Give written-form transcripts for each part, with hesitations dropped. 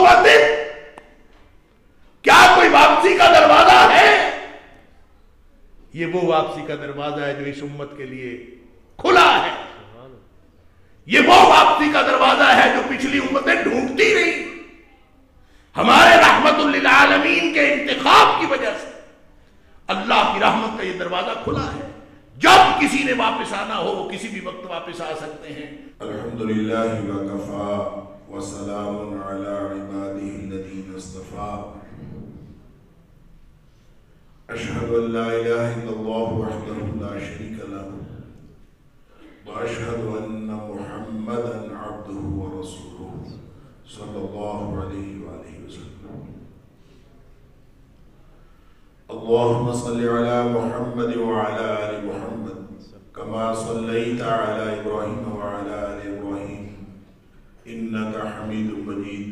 توبۃ، کیا کوئی واپسی کا دروازہ ہے؟ یہ وہ واپسی کا دروازہ ہے جو اس امت کے لیے کھلا ہے، یہ وہ واپسی کا دروازہ ہے جو پچھلی امتیں ڈھونڈتی رہی۔ ہمارے رحمت للعالمین کے انتخاب کی وجہ سے اللہ کی رحمت کا یہ دروازہ کھلا ہے، جب کسی نے واپس آنا ہو وہ کسی بھی وقت واپس آ سکتے ہیں۔ الحمدللہ وکفا وسلام علی عبادہ الذین اصطفیٰ، اشہد ان لا الہ الا اللہ وحدہ لا شریک لہ واشہد ان محمدا عبدہ ورسولہ صلی اللہ علیہ وآلہ وسلم۔ اللہم صل علی محمد وعلی آل محمد کما صلیت علی ابراہیم وعلی آل ابراہیم انک حمید مجید۔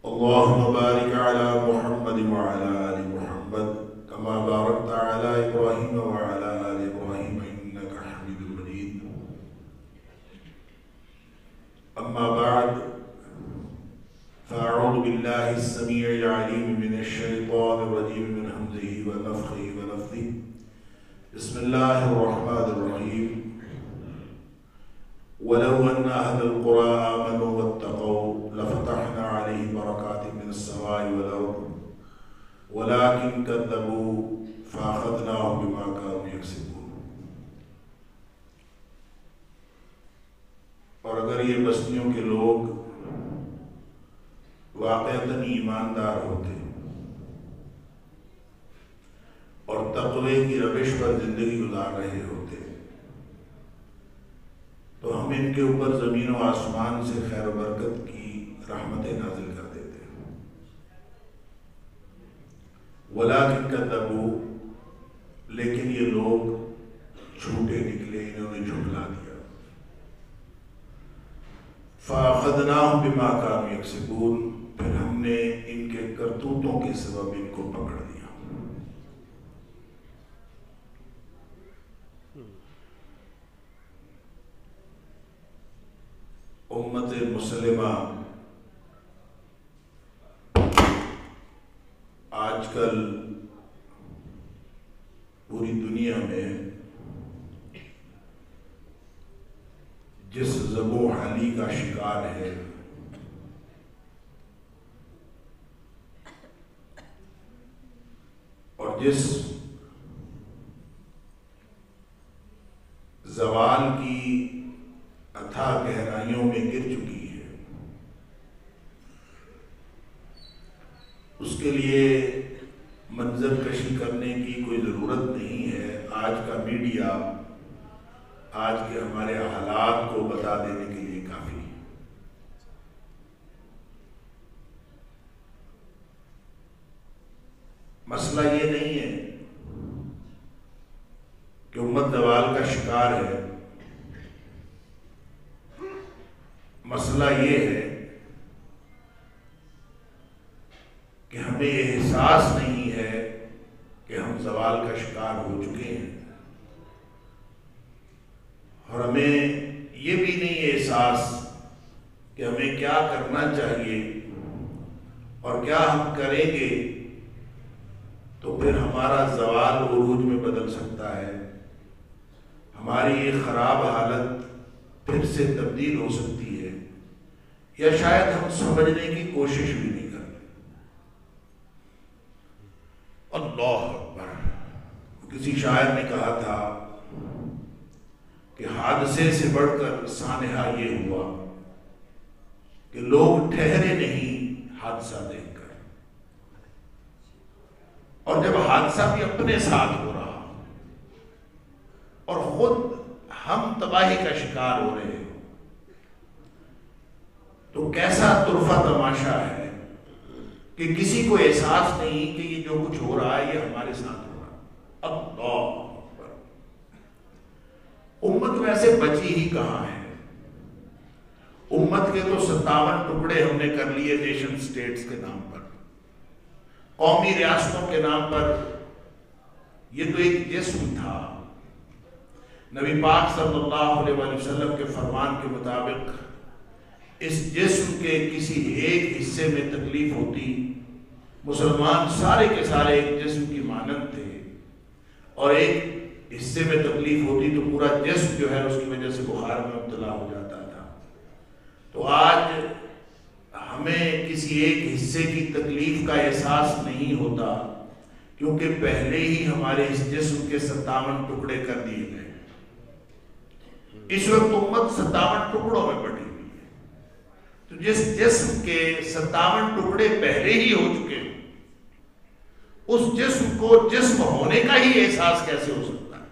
اللہم بارک علی محمد وعلی آل محمد کما بارکت علی ابراہیم وعلی آل ابراہیم انک حمید مجید۔ اما بعد فاعوذ باللہ السمیع العلیم من الشیطان الرجیم من حمزہ ونفخہ ونفثہ، بسم اللہ الرحمن الرحیم۔ وَلَوْ أَنَّ أَهْلَ الْقُرَىٰ آمَنُوا وَاتَّقَوْا لَفَتَحْنَا عَلَيْهِمْ بَرَكَاتٍ مِّنَ السَّمَاءِ وَالْأَرْضِ وَلَٰكِن كَذَّبُوا فَأَخَذْنَاهُم بِمَا كَانُوا يَكْسِبُونَ۔ اور اگر یہ بستیوں کے لوگ واقعتاً ایماندار ہوتے اور تقوی کی روش پر زندگی گزار رہے ہوتے تو ہم ان کے اوپر زمین و آسمان سے خیر و برکت کی رحمتیں نازل کر دیتے۔ وَلَٰكِن كَذَّبُوا، لیکن یہ لوگ جھوٹے نکلے، انہوں نے جھٹلا دیا۔ فَأَخَذْنَاهُم بِمَا كَانُوا يَكْسِبُونَ، پھر ہم نے ان کے کرتوتوں کے سبب ان کو پکڑ دیا۔ امت مسلمہ آج کل پوری دنیا میں جس ذب و حالی کا شکار ہے، اور جس زوال کی اتھاہ گہرائیوں میں گر چکی ہے، اس کے لیے منظر کشی کرنے کی کوئی ضرورت نہیں ہے۔ آج کا میڈیا آج کے ہمارے حالات کو بتا دینے کے لیے کافی ہے۔ مسئلہ یہ نہیں ہے کہ امت زوال کا شکار ہے، مسئلہ یہ ہے کہ ہمیں احساس نہیں ہے کہ ہم زوال کا شکار ہو چکے ہیں، اور ہمیں یہ بھی نہیں احساس کہ ہمیں کیا کرنا چاہیے اور کیا ہم کریں گے تو پھر ہمارا زوال عروج میں بدل سکتا ہے، ہماری یہ خراب حالت پھر سے تبدیل ہو سکتی ہے، یا شاید ہم سمجھنے کی کوشش بھی نہیں کرتے۔ اللہ اکبر! کسی شاعر نے کہا تھا کہ حادثے سے بڑھ کر سانحہ یہ ہوا کہ لوگ ٹھہرے نہیں حادثہ دیکھ کر، اور جب حادثہ بھی اپنے ساتھ ہو رہا اور خود ہم تباہی کا شکار ہو رہے ہیں تو کیسا طرفہ تماشا ہے کہ کسی کو احساس نہیں کہ یہ جو کچھ ہو رہا ہے یہ ہمارے ساتھ ہو رہا ہے۔ اللہ اکبر! امت ویسے بچی ہی کہاں ہے؟ امت کے تو 57 ٹکڑے ہم نے کر لیے نیشن سٹیٹس کے نام پر، قومی ریاستوں کے نام پر۔ یہ تو ایک جسم تھا، نبی پاک صلی اللہ علیہ وسلم کے فرمان کے مطابق اس جسم کے کسی ایک حصے میں تکلیف ہوتی، مسلمان سارے کے سارے ایک جسم کی مانند تھے، اور ایک حصے میں تکلیف ہوتی تو پورا جسم جو ہے اس کی وجہ سے بخار میں مبتلا ہو جاتا تھا۔ تو آج ہمیں کسی ایک حصے کی تکلیف کا احساس نہیں ہوتا، کیونکہ پہلے ہی ہمارے اس جسم کے 57 ٹکڑے کر دیے گئے۔ اس وقت امت 57 ٹکڑوں میں بٹی ہوئی ہے، تو جس جسم کے 57 ٹکڑے پہلے ہی ہو چکے ہیں، اس جسم کو جسم ہونے کا ہی احساس کیسے ہو سکتا ہے؟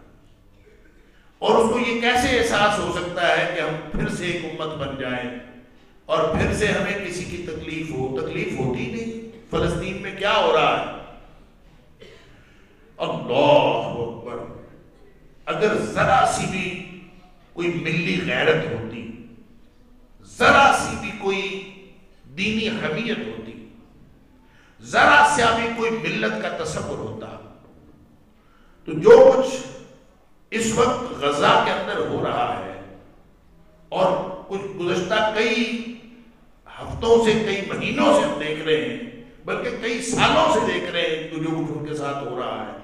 اور اس کو یہ کیسے احساس ہو سکتا ہے کہ ہم پھر سے ایک امت بن جائیں اور پھر سے ہمیں کسی کی تکلیف ہو؟ تکلیف ہوتی نہیں۔ فلسطین میں کیا ہو رہا ہے؟ اللہ اکبر! اگر ذرا سی بھی کوئی ملی غیرت ہوتی، ذرا سی بھی کوئی دینی حمیت ہوتی، ذرا سا بھی کوئی ملت کا تصور ہوتا، تو جو کچھ اس وقت غزہ کے اندر ہو رہا ہے اور کچھ گزشتہ کئی ہفتوں سے، کئی مہینوں سے ہم دیکھ رہے ہیں، بلکہ کئی سالوں سے دیکھ رہے ہیں جو کچھ ان کے ساتھ ہو رہا ہے،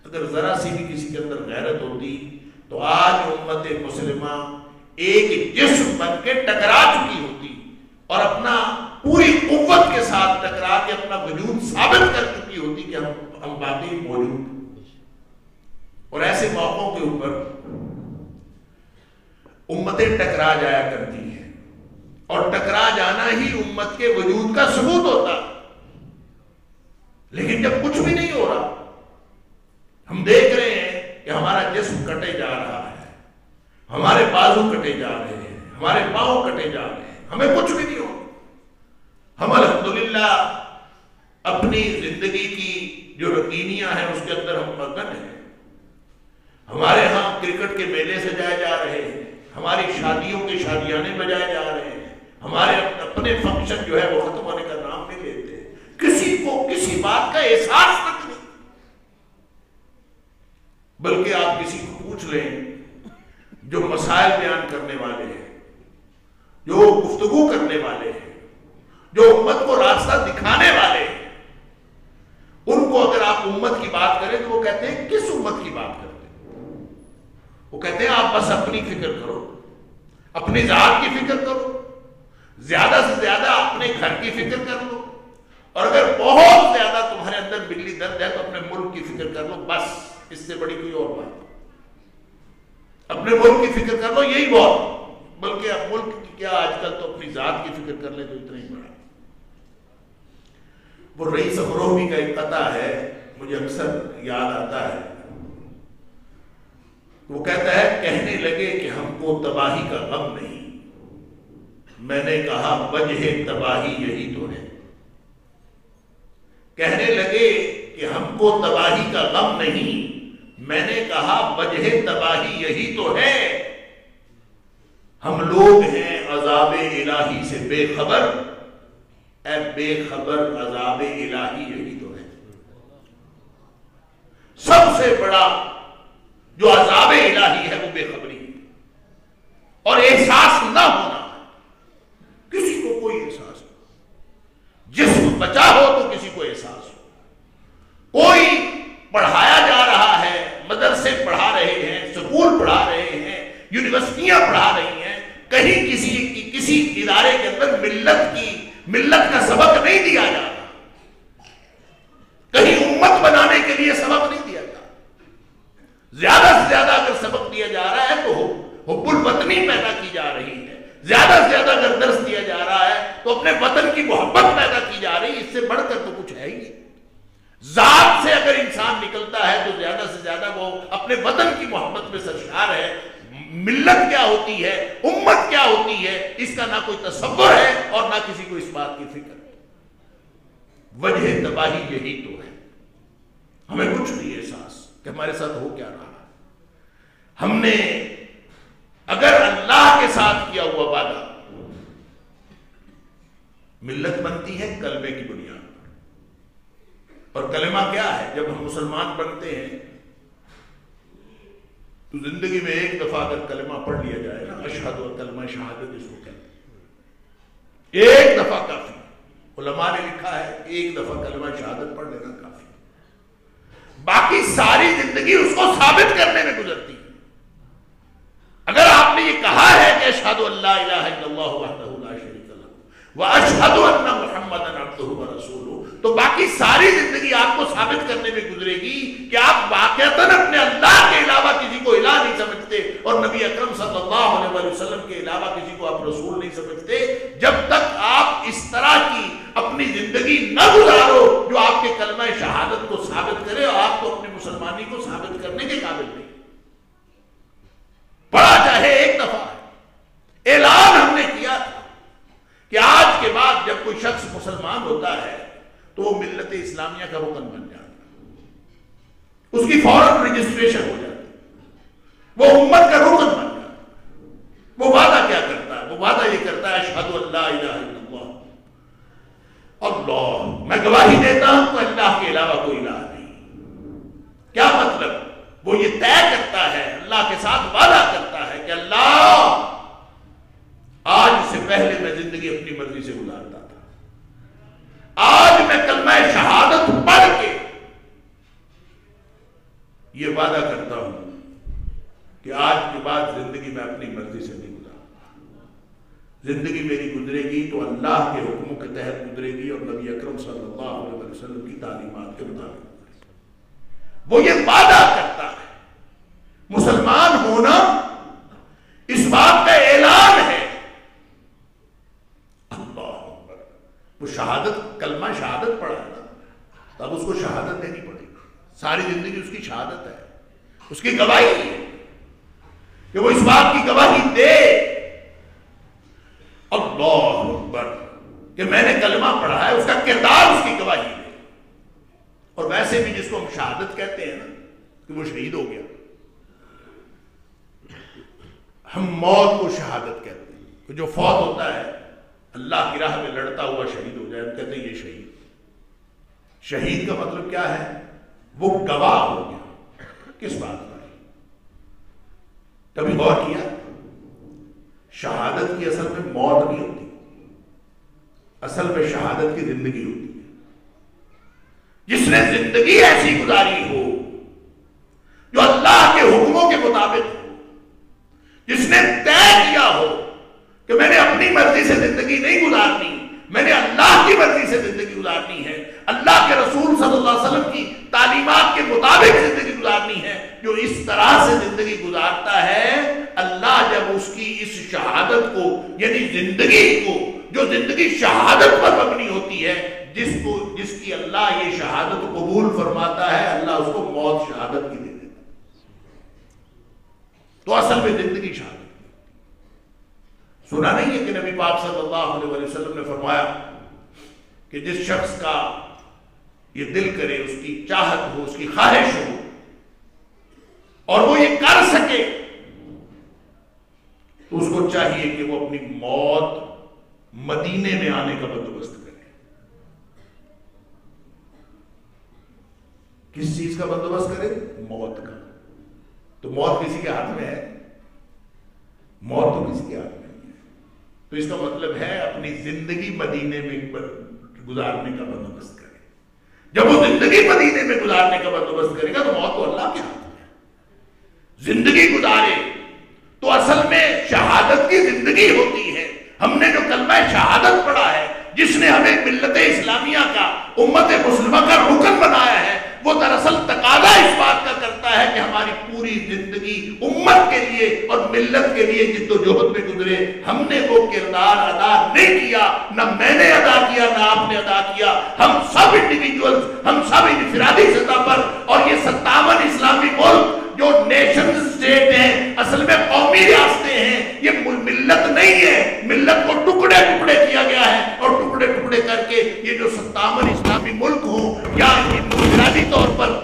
اگر ذرا سی بھی کسی کے اندر غیرت ہوتی تو آج امت مسلمہ ایک جسم بن کے ٹکرا چکی ہوتی اور اپنا پوری قوت کے ساتھ ٹکرا کے اپنا وجود ثابت کر چکی ہوتی کہ ہم باقی موجود ہیں۔ اور ایسے موقعوں کے اوپر امتیں ٹکرا جایا کرتی ہیں، اور ٹکرا جانا ہی امت کے وجود کا ثبوت ہوتا ہے۔ لیکن جب کچھ بھی نہیں ہو رہا، ہم دیکھ رہے ہیں کہ ہمارا جسم کٹے جا رہا ہے، ہمارے بازو کٹے جا رہے ہیں، ہمارے پاؤں کٹے جا رہے ہیں، ہمیں کچھ بھی نہیں ہو، ہم الحمدللہ اپنی زندگی کی جو رکینیاں ہیں اس کے اندر ہم مگن ہیں، ہمارے ہاں کرکٹ کے میلے سجائے جا رہے ہیں، ہماری شادیوں کے شادیانے بجائے جا رہے ہیں، ہمارے اپنے فنکشن جو ہے وہ ختم ہونے کا نام نہیں لیتے، کسی کو کسی بات کا احساس تک نہیں۔ بلکہ آپ کسی کو پوچھ لیں جو مسائل بیان کرنے والے ہیں، جو گفتگو کرنے والے ہیں، جو امت کو راستہ دکھانے والے ہیں، ان کو اگر آپ امت کی بات کریں تو وہ کہتے ہیں کس امت کی بات کرتے ہیں؟ وہ کہتے ہیں آپ بس اپنی فکر کرو، اپنی ذات کی فکر کرو، زیادہ سے زیادہ اپنے گھر کی فکر کر لو، اور اگر بہت زیادہ تمہارے اندر بلی درد ہے تو اپنے ملک کی فکر کر لو، بس اس سے بڑی کوئی اور بات، اپنے ملک کی فکر کر لو، یہی بہت۔ بلکہ اب ملک کی کیا، آج کل تو اپنی ذات کی فکر کر لیں تو اتنا ہی بڑا۔ وہ رئیس امروہی کا ایک قطع ہے، مجھے اکثر یاد آتا ہے، وہ کہتا ہے کہنے لگے کہ ہم کو تباہی کا غم نہیں، میں نے کہا وجہ تباہی یہی تو ہے۔ کہنے لگے کہ ہم کو تباہی کا غم نہیں، میں نے کہا وجہ تباہی یہی تو ہے۔ ہم لوگ ہیں عذاب الہی سے بے خبر، اے بے خبر عذاب الہی یہی تو ہے۔ سب سے بڑا جو عذاب الہی ہے وہ بے خبری ہے اور احساس نہ ہونا، کسی کو کوئی احساس نہیں، جسم بچا ہو تو کسی کو احساس ہو۔ کوئی پڑھایا جا رہا ہے، مدرسے پڑھا رہے ہیں، سکول پڑھا رہے ہیں، یونیورسٹیاں پڑھا رہی ہیں، کہیں کسی ادارے کے اندر ملت کا سبق نہیں دیا جا رہا، کہیں امت بنانے کے لیے سبق نہیں دیا جا رہا۔ زیادہ سے زیادہ اگر سبق دیا جا رہا ہے تو حب الوطنی پیدا کی جا رہی ہے، زیادہ سے زیادہ اگر درس دیا جا رہا ہے تو اپنے وطن کی محبت پیدا کی جا رہی ہے، اس سے بڑھ کر تو کچھ ہے ہی نہیں۔ ذات سے اگر انسان نکلتا ہے تو زیادہ سے زیادہ وہ اپنے وطن کی محبت میں سرشار ہے۔ ملت کیا ہوتی ہے، امت کیا ہوتی ہے، اس کا نہ کوئی تصور ہے اور نہ کسی کو اس بات کی فکر۔ وجہ تباہی یہی تو ہے، ہمیں کچھ نہیں احساس کہ ہمارے ساتھ ہو کیا رہا ہے۔ ہم نے اگر اللہ کے ساتھ کیا ہوا وعدہ، ملت بنتی ہے کلمے کی بنیاد پر، اور کلمہ کیا ہے؟ جب ہم مسلمان بنتے ہیں تو زندگی میں ایک دفعہ اگر کلمہ پڑھ لیا جائے نا، اشہد و کلمہ شہادت اس کو کہتے ہیں، ایک دفعہ کافی. علماء نے لکھا ہے ایک دفعہ کلمہ شہادت پڑھ لینا کافی. باقی ساری زندگی اس کو ثابت کرنے میں گزرتی ہے. اگر آپ نے یہ کہا ہے کہ اشہد ان لا الہ الا اللہ وحدہ لا شریک لہ واشہد ان محمدا عبدہ ورسولہ، تو باقی ساری زندگی آپ کو ثابت کرنے میں گزرے گی کہ آپ واقعتاً اپنے اللہ کے علاوہ کسی کو الہ نہیں سمجھتے اور نبی اکرم صلی اللہ علیہ وسلم کے علاوہ کسی کو آپ رسول نہیں سمجھتے، جب تک آپ اس طرح کی اپنی زندگی نہ گزارو جو آپ کے کلمہ شہادت کو ثابت کرے، اور آپ تو اپنے مسلمانی کو ثابت کرنے کے قابل نہیں. پڑھا چاہے ایک دفعہ ہے. اعلان ہم نے کیا تھا کہ آج کے بعد جب کوئی شخص مسلمان ہوتا ہے تو وہ ملت اسلامیہ کا رکن بن جاتا ہے، اس کی فوراً رجسٹریشن ہو جاتی ہے، وہ امت کا رکن بن جاتا ہے. وہ وعدہ کیا کرتا ہے؟ وہ وعدہ یہ کرتا ہے اشہد ان لا الہ الا اللہ، اللہ میں گواہی دیتا ہوں کہ اللہ کے علاوہ کوئی الہ نہیں. کیا مطلب؟ وہ یہ طے کرتا ہے، اللہ کے ساتھ وعدہ کرتا ہے کہ اللہ آج سے پہلے میں زندگی اپنی مرضی سے گزارتا تھا، آج میں کلمہ شہادت پڑھ کے یہ وعدہ کرتا ہوں کہ آج کے بعد زندگی میں اپنی مرضی سے نہیں گزارتا. زندگی میری گزرے گی تو اللہ کے حکموں کے تحت گزرے گی اور نبی اکرم صلی اللہ علیہ وسلم کی تعلیمات کے مطابق. وہ یہ وعدہ کرتا ہے. مسلمان ہونا اس بات کا اعلان ہے. اللہ اکبر. وہ شہادت کلمہ شہادت پڑھا ہے نا، تو اب اس کو شہادت دینی پڑے گی. ساری زندگی اس کی شہادت ہے، اس کی گواہی ہے کہ وہ اس بات کی گواہی دے اللہ اکبر کہ میں نے کلمہ پڑھا ہے، اس کا کردار اس کی گواہی دے. اور ویسے بھی جس کو ہم شہادت کہتے ہیں نا کہ وہ شہید ہو گیا، ہم موت کو شہادت کہتے ہیں کہ جو فوت ہوتا ہے اللہ کی راہ میں لڑتا ہوا شہید ہو جائے، ہم کہتے ہیں یہ شہید. شہید کا مطلب کیا ہے؟ وہ گواہ ہو گیا. کس بات پر؟ کبھی غور کیا؟ شہادت کی اصل میں موت نہیں ہوتی، اصل میں شہادت کی زندگی ہوتی ہے. جس نے زندگی ایسی گزاری ہو جو اللہ کے حکموں کے مطابق ہو، جس نے طے کیا ہو کہ میں نے اپنی مرضی سے زندگی نہیں گزارنی، میں نے اللہ کی مرضی سے زندگی گزارنی ہے، اللہ کے رسول صلی اللہ علیہ وسلم کی تعلیمات کے مطابق زندگی گزارنی ہے، جو اس طرح سے زندگی گزارتا ہے، اللہ جب اس کی اس شہادت کو یعنی زندگی کو جو زندگی شہادت پر مبنی ہوتی ہے، جس کی اللہ یہ شہادت قبول فرماتا ہے، اللہ اس کو موت شہادت کی دے دیتا. تو اصل میں زندگی شہادت. سنا نہیں ہے کہ نبی پاک صلی اللہ علیہ وسلم نے فرمایا کہ جس شخص کا یہ دل کرے، اس کی چاہت ہو، اس کی خواہش ہو اور وہ یہ کر سکے، تو اس کو چاہیے کہ وہ اپنی موت مدینے میں آنے کا بندوبست کرے. کس چیز کا بندوبست کرے؟ موت کا. تو موت کسی کے ہاتھ میں ہے؟ موت تو کسی کے ہاتھ میں نہیں ہے. تو اس کا مطلب ہے اپنی زندگی مدینے میں گزارنے کا بندوبست کرے. جب وہ زندگی مدینے میں گزارنے کا بندوبست کرے گا تو موت تو اللہ کے ہاتھ میں ہے. زندگی گزارے تو اصل میں شہادت کی زندگی ہوتی ہے. ہم نے جو کلمہ شہادت پڑھا ہے، جس نے ہمیں ملت اسلامیہ کا، امت مسلمہ کا رکن بنایا ہے، وہ دراصل تقاضا اس بات کا کرتا ہے کہ ہماری پوری زندگی امت کے لیے اور ملت کے لیے جد و جہد میں گزرے. ہم نے وہ کردار ادا نہیں کیا، نہ میں نے ادا کیا، نہ آپ نے ادا کیا. ہم سب انڈیویجولز، ہم سب انفرادی سطح پر، اور یہ 57 اسلامی ملک جو نیشن سٹیٹ ہیں، اصل میں قومی ریاستیں ہیں. یہ ملت نہیں ہے. ملت کو ٹکڑے ٹکڑے کیا گیا ہے، اور ٹکڑے ٹکڑے کر کے یہ جو 57 اسلامی ملک ہوں یا انفرادی طور پر،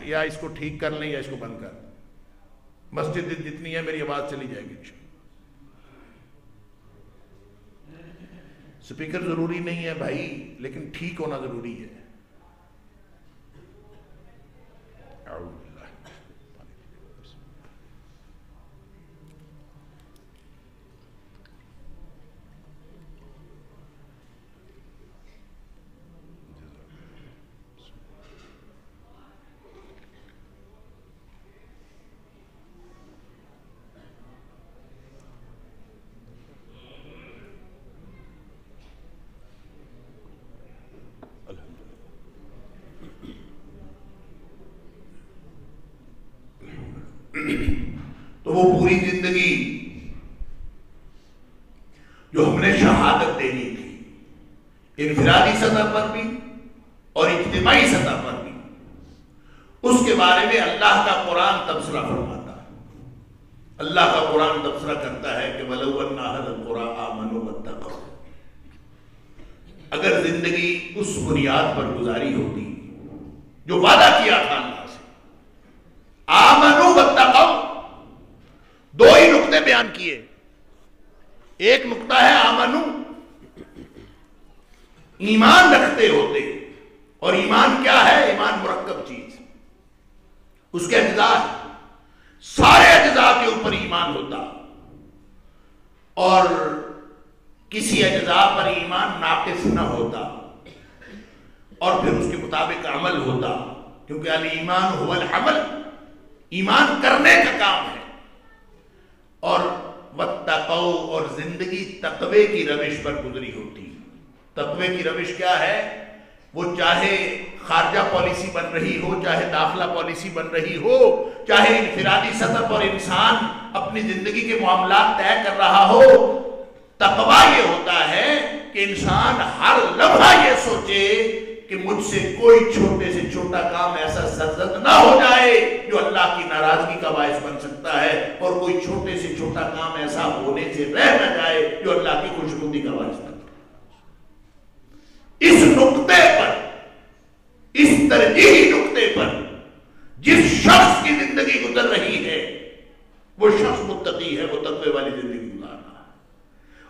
یا اس کو ٹھیک کر لیں یا اس کو بند کر. مسجد جتنی ہے میری آواز چلی جائے گی. سپیکر ضروری نہیں ہے بھائی، لیکن ٹھیک ہونا ضروری ہے. تو وہ پوری زندگی جو ہم نے شہادت دینی تھی انفرادی سطح پر بھی اور اجتماعی سطح پر بھی، اس کے بارے میں اللہ کا قرآن تبصرہ فرماتا ہے۔ اللہ کا قرآن تبصرہ کرتا ہے کہ وَلَوْ أَنَّ أَهْلَ الْقُرَىٰ آمَنُوا وَاتَّقَوْا، اگر زندگی اس بنیاد پر گزاری ہوتی جو وعدہ کیا تھا اللہ سے، آمنوا واتقوا، دو ہی نقطے بیان کیے۔ ایک نقطہ ہے آمنو، ایمان رکھتے ہوتے، اور ایمان کیا ہے؟ ایمان مرکب چیز، اس کے اجزاء ہے، سارے اجزاء کے اوپر ایمان ہوتا، اور کسی اجزاء پر ایمان ناقص نہ ہوتا، اور پھر اس کے مطابق عمل ہوتا، کیونکہ الایمان هو العمل، ایمان کرنے کا کام ہے۔ اور واتقوا، اور زندگی تقوی کی روش پر گزری ہوتی۔ تقوی کی روش کیا ہے؟ وہ چاہے خارجہ پالیسی بن رہی ہو، چاہے داخلہ پالیسی بن رہی ہو، چاہے انفرادی سطح پر انسان اپنی زندگی کے معاملات طے کر رہا ہو، تقوی یہ ہوتا ہے کہ انسان ہر لمحہ یہ سوچے کہ مجھ سے کوئی چھوٹے سے چھوٹا کام ایسا سرزد نہ ہو جائے جو اللہ کی ناراضگی کا باعث بن سکتا ہے، اور کوئی چھوٹے سے چھوٹا کام ایسا ہونے سے رہ نہ جائے جو اللہ کی خوشنودی کا باعث بن سکتا ہے۔ اس نقطے پر، اس ترجیحی نقطے پر جس شخص کی زندگی گزر رہی ہے وہ شخص متقی ہے، وہ تقوی والی زندگی گزار رہا ہے۔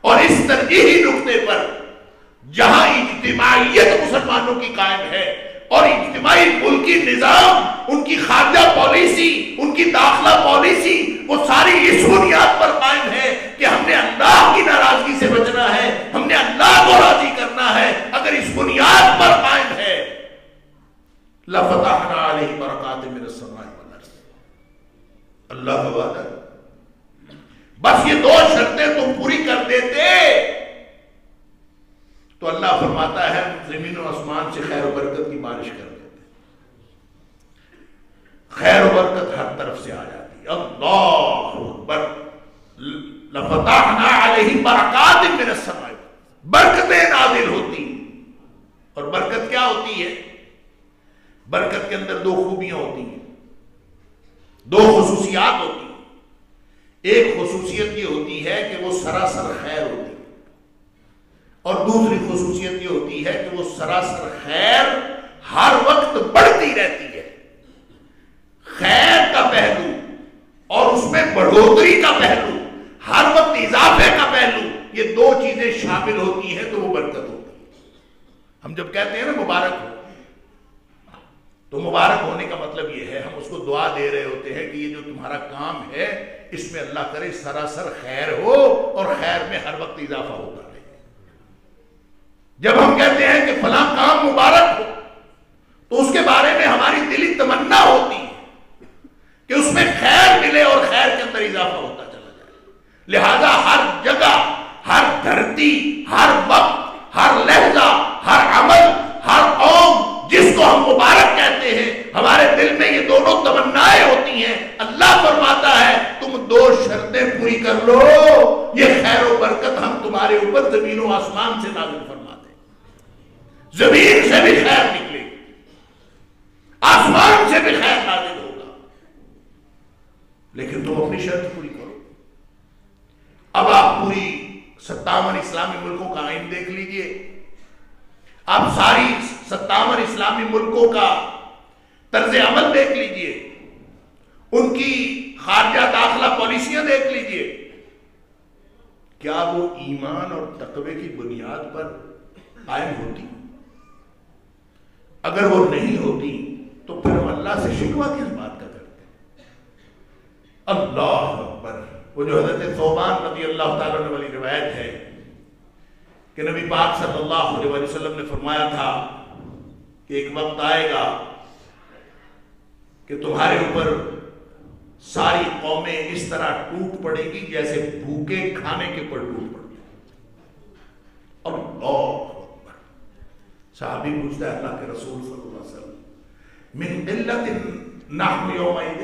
اور اس ترجیحی نقطے پر جہاں اجتماعیت مسلمانوں کی قائم ہے، اور اجتماعی ملکی نظام، ان کی خارجہ پالیسی، ان کی داخلہ پالیسی، وہ ساری اس بنیاد پر قائم ہے کہ ہم نے اللہ کی ناراضگی سے بچنا ہے، ہم نے اللہ کو راضی کرنا ہے۔ اگر اس بنیاد پر قائم ہے، لَفَتَحْنَا عَلَيْهِ بَرَكَاتٍ مِّنَ السَّمَاءِ وَالْأَرْضِ، اللہ کا وعدہ ہے۔ بس یہ دو شرطیں تم پوری کر دیتے تو اللہ فرماتا ہے زمین و آسمان سے خیر و برکت کی بارش کر دیتے، خیر و برکت ہر طرف سے آ جاتی۔ اللہ اکبر، لَفَتَحْنَا عَلَيْهِمْ بَرَكَاتٍ مِّنَ السَّمَاءِ، برکتیں نازل ہوتی۔ اور برکت کیا ہوتی ہے؟ برکت کے اندر دو خوبیاں ہوتی ہیں، دو خصوصیات ہوتی ہیں۔ ایک خصوصیت یہ ہوتی ہے کہ وہ سراسر خیر ہوتی ہے، اور دوسری خصوصیت یہ ہوتی ہے کہ وہ سراسر خیر ہر وقت بڑھتی رہتی ہے۔ خیر کا پہلو اور اس میں بڑھوتری کا پہلو، ہر وقت اضافے کا پہلو، یہ دو چیزیں شامل ہوتی ہیں تو وہ برکت ہوتی ہے۔ ہم جب کہتے ہیں نا مبارک ہو، تو مبارک ہونے کا مطلب یہ ہے، ہم اس کو دعا دے رہے ہوتے ہیں کہ یہ جو تمہارا کام ہے اس میں اللہ کرے سراسر خیر ہو اور خیر میں ہر وقت اضافہ ہوتا رہے۔ جب ہم کہتے ہیں کہ فلاں کام مبارک ہو تو اس کے بارے میں ہماری دلی تمنا ہوتی ہے کہ اس میں خیر ملے اور خیر کے اندر اضافہ ہوتا چلا جائے۔ لہذا ہر جگہ، ہر دھرتی، ہر وقت، ہر لہجہ، ہر عمل، ہر قوم جس کو ہم مبارک کہتے ہیں، ہمارے دل میں یہ دونوں تمنائیں ہوتی ہیں۔ اللہ فرماتا ہے تم دو شرطیں پوری کر لو، یہ خیر و برکت ہم تمہارے اوپر زمین و آسمان سے نازل فرماتے ہیں۔ زمین سے بھی خیر نکلے گی، آسمان سے بھی خیر نازل ہوگا، لیکن تم اپنی شرط پوری کرو۔ اب آپ پوری 57 اسلامی ملکوں کا آئین دیکھ لیجئے، آپ ساری 57 اسلامی ملکوں کا طرز عمل دیکھ لیجئے، ان کی خارجہ داخلہ پالیسیاں دیکھ لیجئے، کیا وہ ایمان اور تقوی کی بنیاد پر قائم ہوتی؟ اگر وہ نہیں ہوتی تو پھر ہم اللہ سے شکوہ کس بات کا کرتے؟ اللہ اکبر۔ وہ جو حضرت ثوبان رضی اللہ تعالیٰ عنہ والی روایت ہے کہ نبی پاک صلی اللہ علیہ وسلم نے فرمایا تھا کہ ایک وقت آئے گا کہ تمہارے اوپر ساری قومیں اس طرح ٹوٹ پڑے گی جیسے بھوکے کھانے کے پر ٹوٹ پڑے گی۔ اللہ اکبر۔ صحابی پوچھتا ہے اللہ کے رسول صلی اللہ علیہ وسلم، من قلت نحن یومئذ،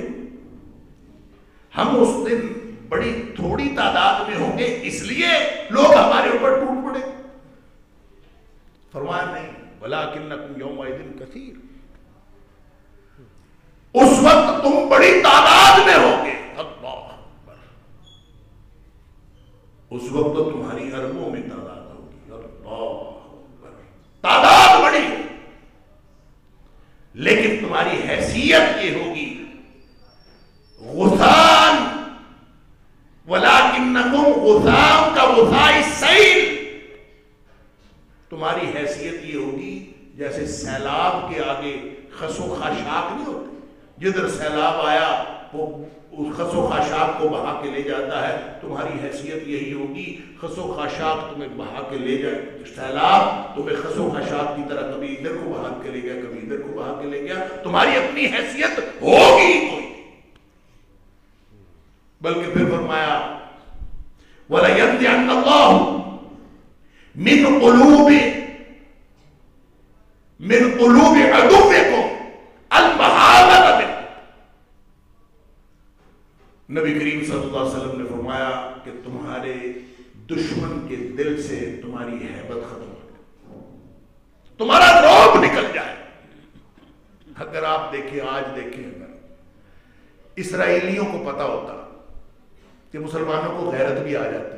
ہم اس دن بڑی تھوڑی تعداد میں ہوں گے اس لیے لوگ ہمارے اوپر ٹوٹ پڑے. فرمایا نہیں وَلَٰكِنَّكُمْ يَوْمَئِذٍ كَثِيرٌ. اس وقت تم بڑی تعداد میں ہوں گے. اللہ اکبر. اس وقت تو تمہاری اربوں میں تعداد ہوگی. اللہ اکبر. تعداد بڑی ہے لیکن تمہاری حیثیت یہ ہوگی غثان. وَلَٰكِنَّكُمْ غُثَاءٌ كَغُثَاءِ السَّيْلِ. تمہاری حیثیت یہ ہوگی جیسے سیلاب کے آگے خس و خاشاک نہیں ہوتے. جدھر سیلاب آیا وہ اس خس و خاشاک کو بہا کے لے جاتا ہے. تمہاری حیثیت یہی ہوگی خس و خاشاک تمہیں بہا کے لے جائے. سیلاب تمہیں خس و خاشاک کی طرح کبھی ادھر کو بہا کے لے گیا کبھی ادھر کو بہا کے لے گیا. تمہاری اپنی حیثیت ہوگی کوئی. بلکہ پھر فرمایا وَلَيَنزِعَنَّ اللَّهُ من قلوب عدوكم المحابة منكم. نبی کریم صلی اللہ علیہ وسلم نے فرمایا کہ تمہارے دشمن کے دل سے تمہاری ہیبت ختم ہو جائے, تمہارا رعب نکل جائے. اگر آپ دیکھیں آج دیکھیں اگر اسرائیلیوں کو پتا ہوتا کہ مسلمانوں کو غیرت بھی آ جاتی ہے,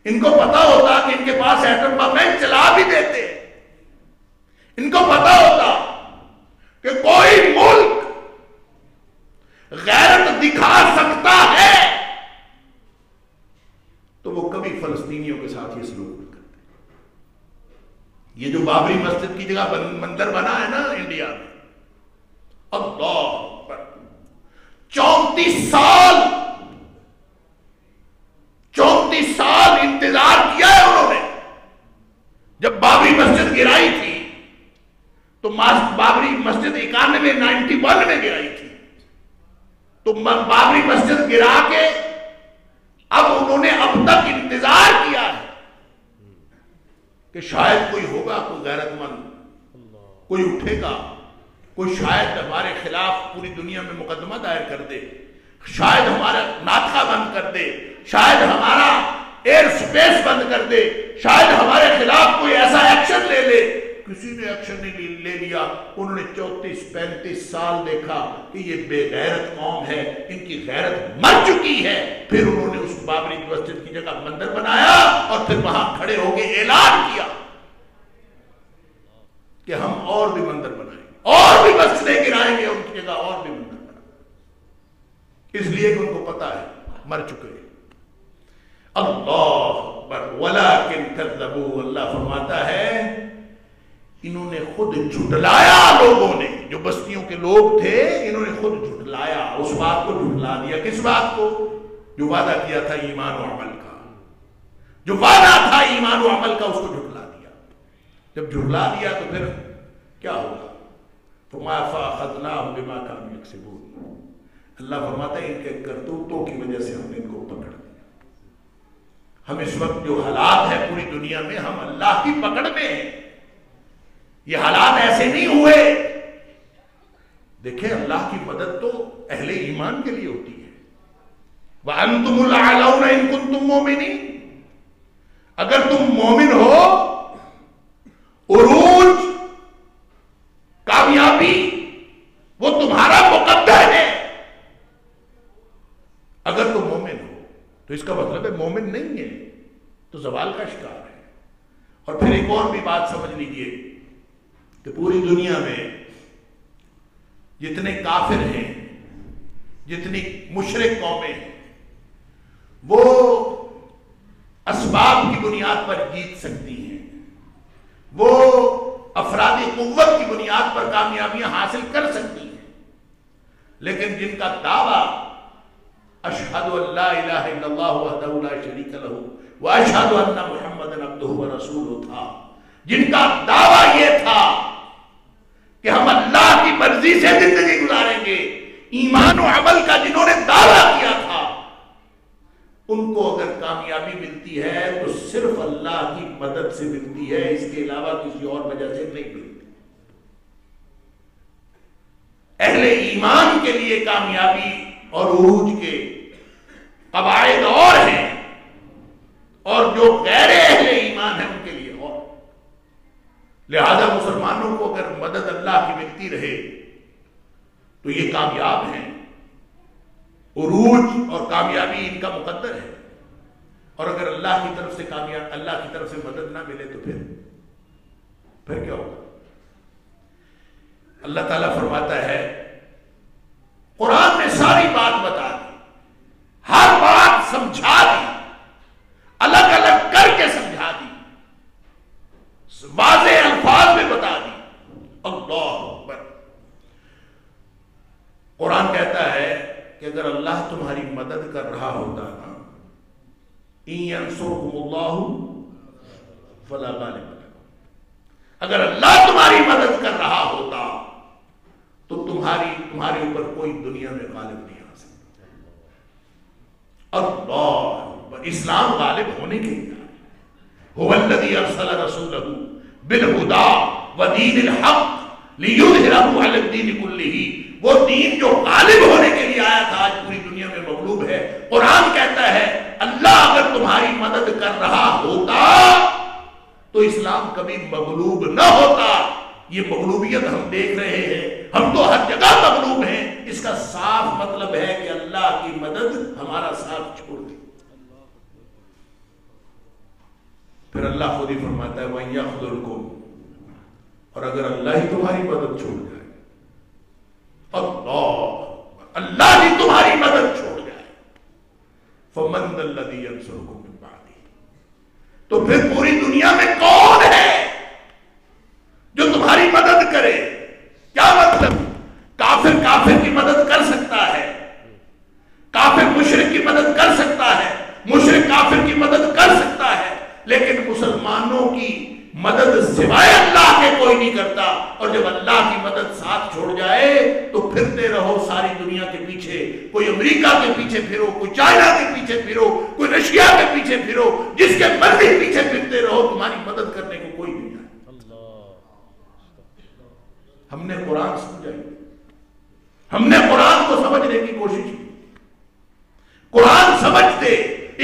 ان کو پتا ہوتا کہ ان کے پاس ایٹم بم ہے چلا بھی دیتے, ان کو پتا ہوتا کہ کوئی ملک غیرت دکھا سکتا ہے تو وہ کبھی فلسطینیوں کے ساتھ یہ سلوک نہیں کرتے. یہ جو بابری مسجد کی جگہ مندر بنا ہے نا انڈیا میں, اللہ اکبر, 34 سال انتظار کیا ہے انہوں نے. جب بابری مسجد گرائی تھی تو بابری مسجد 91 میں گرائی تھی, تو بابری مسجد گرا کے اب انہوں نے اب تک انتظار کیا ہے کہ شاید کوئی ہوگا, کوئی غیرت مند کوئی اٹھے گا, کوئی شاید ہمارے خلاف پوری دنیا میں مقدمہ دائر کر دے, شاید ہمارا ناطقہ بند کر دے, شاید ہمارا ایئر سپیس بند کر دے, شاید ہمارے خلاف کوئی ایسا ایکشن لے لے. کسی نے ایکشن نہیں لے لیا. انہوں نے 34-35 سال دیکھا کہ یہ بے غیرت قوم ہے, ان کی غیرت مر چکی ہے. پھر انہوں نے اس بابری مسجد کی جگہ مندر بنایا اور پھر وہاں کھڑے ہو کے اعلان کیا کہ ہم اور بھی مندر بنائیں, اور بھی مسجدیں گرائیں گے, ان کی جگہ اور بھی مندر بنائیں, اس لیے کہ ان کو پتا ہے مر چکے. اللہ اکبر. وَلَٰكِنْ كَذَّبُوا. اللہ فرماتا ہے انہوں نے خود جھٹلایا. لوگوں نے جو بستیوں کے لوگ تھے انہوں نے خود جھٹلایا, اس بات کو جھٹلا دیا. کس بات کو؟ جو وعدہ کیا تھا ایمان و عمل کا, جو وعدہ تھا ایمان و عمل کا اس کو جھٹلا دیا. جب جھٹلا دیا تو پھر کیا ہوگا؟ فرمایا فَأَخَذْنَاهُمْ بِمَا كَانُوا يَكْسِبُونَ. اللہ فرماتا ہے ان کے کرتوتوں کی وجہ سے ہم نے ان کو پکڑ دیا. ہم اس وقت جو حالات ہیں پوری دنیا میں, ہم اللہ کی پکڑ میں ہیں. یہ حالات ایسے نہیں ہوئے. دیکھیں اللہ کی مدد تو اہل ایمان کے لیے ہوتی ہے. وَأَنْتُمُ الْأَعْلَوْنَ إِن كُنتُم مُؤْمِنِينَ. اگر تم مومن ہو, عروج کامیابی وہ تمہارا مقدر ہے. اگر تم مومن ہو تو اس کا مطلب ہے مومن نہیں ہے تو زوال کا شکار ہے. اور پھر ایک اور بھی بات سمجھ لیجئے کہ پوری دنیا میں جتنے کافر ہیں, جتنی مشرک قومیں ہیں, وہ اسباب کی بنیاد پر جیت سکتی ہیں, وہ افرادی قوت کی بنیاد پر کامیابیاں حاصل کر سکتی ہیں. لیکن جن کا دعویٰ اشہد ان لا الہ الا اللہ وحدہ لا شریک لہ واشہد ان محمدا عبدہ ورسولہ تھا, جن کا دعویٰ یہ تھا کہ ہم اللہ کی مرضی سے زندگی گزاریں گے, ایمان و عمل کا جنہوں نے دعویٰ کیا تھا, ان کو اگر کامیابی ملتی ہے تو صرف اللہ کی مدد سے ملتی ہے, اس کے علاوہ کسی اور وجہ سے نہیں ملتی. اہل ایمان کے لیے کامیابی اور عروج کے قواعد اور ہیں، اور جو غیر اہل ایمان ہے ان کے لیے اور. لہذا مسلمانوں کو اگر مدد اللہ کی ملتی رہے تو یہ کامیاب ہیں. عروج اور کامیابی ان کا مقدر ہے، اور اگر اللہ کی طرف سے اللہ کی طرف سے مدد نہ ملے تو پھر کیا ہوگا؟ اللہ تعالیٰ فرماتا ہے، قرآن نے ساری بات بتا دی، ہر بات سمجھا دی، الگ الگ کر کے سمجھا دی، واضح الفاظ میں بتا دی. اللہ اکبر. قرآن کہتا ہے کہ اگر اللہ تمہاری مدد کر رہا ہوتا نا، ان ینصرکم اللہ فلا غالب لکم، اگر اللہ تمہاری مدد کر رہا ہوتا تو تمہارے اوپر کوئی دنیا میں غالب نہیں آ سکتا. اللہ، اسلام غالب ہونے کے لیے هو الذی ارسل رسولہ بالہدی ودین الحق لیظہرہ علی الدین کلہ. وہ دین جو غالب ہونے کے لیے آیا تھا آج پوری دنیا میں مغلوب ہے. قرآن کہتا ہے اللہ اگر تمہاری مدد کر رہا ہوتا تو اسلام کبھی مغلوب نہ ہوتا. یہ مغلوبیت ہم دیکھ رہے ہیں، ہم تو ہر جگہ مغلوب ہیں. اس کا صاف مطلب ہے کہ اللہ کی مدد ہمارا ساتھ چھوڑ دی. پھر اللہ خود ہی فرماتا ہے وَإِن يَخْذُلْكُمْ، اور اگر اللہ ہی تمہاری مدد چھوڑ جائے، اللہ ہی تمہاری مدد چھوڑ جائے، فَمَنْ ذَا الَّذِي يَنْصُرُكُمْ مِنْ بَعْدِهِ، تو پھر پوری دنیا میں کون ہے جو تمہاری مدد کرے؟ کیا مطلب؟ کافر کی مدد کر سکتا ہے، کافر مشرک کی مدد کر سکتا ہے، مشرک کافر کی مدد کر سکتا ہے، لیکن مسلمانوں کی مدد سوائے اللہ کے کوئی نہیں کرتا. اور جب اللہ کی مدد ساتھ چھوڑ جائے تو پھرتے رہو ساری دنیا کے پیچھے. کوئی امریکہ کے پیچھے پھرو، کوئی چائنا کے پیچھے پھرو، کوئی رشیا کے پیچھے پھرو، جس کے مرضی پیچھے پھرتے رہو، تمہاری مدد کرنے کو کوئی نہیں آئے. ہم نے قرآن سمجھا، ہم نے قرآن کو سمجھنے کی کوشش کی. قرآن سمجھتے،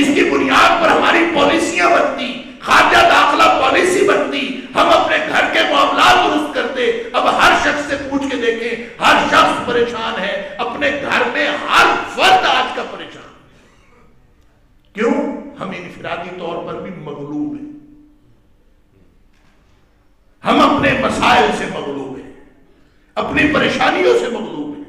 اس کی بنیاد پر ہماری پالیسیاں بنتی، خارجہ داخلہ پالیسی بنتی، ہم اپنے گھر کے معاملات درست کرتے. اب ہر شخص سے پوچھ کے دیکھیں، ہر شخص پریشان ہے. اپنے گھر میں ہر فرد آج کا پریشان. کیوں؟ ہم انفرادی طور پر بھی مغلوب ہیں، ہم اپنے مسائل سے مغلوب ہیں، اپنی پریشانیوں سے مغلوب ہیں.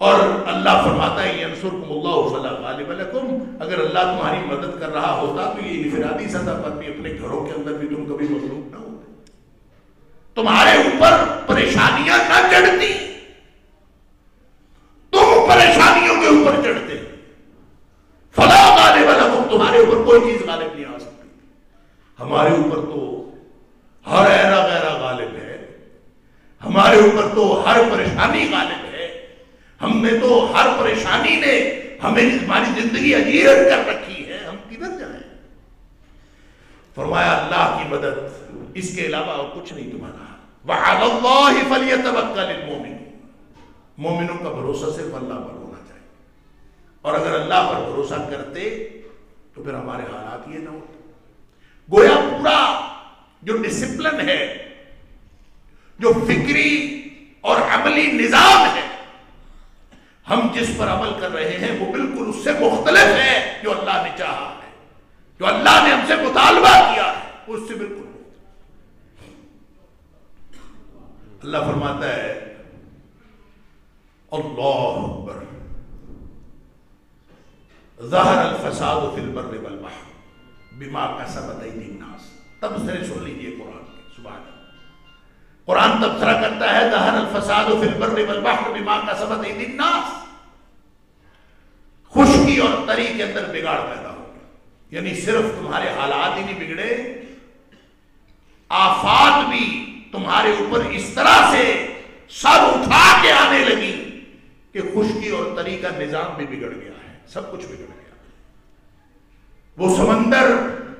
اور اللہ فرماتا ہے ینصرکم اللہ فلا غالب لکم، اگر اللہ تمہاری مدد کر رہا ہوتا تو یہ انفرادی سطح پر بھی، اپنے گھروں کے اندر بھی تم کبھی مغلوب نہ ہوتے، تمہارے اوپر پریشانیاں نہ چڑھتی، تم پریشانیوں کے اوپر چڑھتے. فلا غالب لکم، تمہارے اوپر کوئی چیز غالب نہیں آ سکتی. ہمارے اوپر تو ہر ایرا غیرہ غالب ہے، ہمارے اوپر تو ہر پریشانی غالب ہے. ہم نے تو ہر پریشانی نے ہمیں ہماری زندگی اجیر کر رکھی ہے، ہم کدھر جائیں؟ فرمایا اللہ کی مدد، اس کے علاوہ اور کچھ نہیں تمہارا. وَعَلَى اللَّهِ فَلْيَتَوَكَّلِ الْمُؤْمِنُونَ، مومنوں کا بھروسہ صرف اللہ پر ہونا چاہیے. اور اگر اللہ پر بھروسہ کرتے تو پھر ہمارے حالات یہ نہ ہوتے. گویا پورا جو ڈسپلن ہے، جو فکری اور عملی نظام ہے، ہم جس پر عمل کر رہے ہیں وہ بالکل اس سے مختلف ہے جو اللہ نے چاہا ہے، جو اللہ نے ہم سے مطالبہ کیا ہے، اس سے بالکل مختلف. اللہ فرماتا ہے اللہ اکبر، ظہر الفساد فی البر والبحر بما کسبت ایدی الناس. تبصرے سن لیجیے قرآن کے. سبحان اللہ، قرآن تبصرہ کرتا ہے ظہر الفساد فی البر والبحر بما کسبت ایدی الناس. خشکی اور تری کے اندر بگاڑ پیدا ہو گیا. یعنی صرف تمہارے حالات ہی نہیں بگڑے، آفات بھی تمہارے اوپر اس طرح سے سر اٹھا کے آنے لگی کہ خشکی اور تری کا نظام بھی بگڑ گیا ہے. سب کچھ بگڑ گیا. وہ سمندر،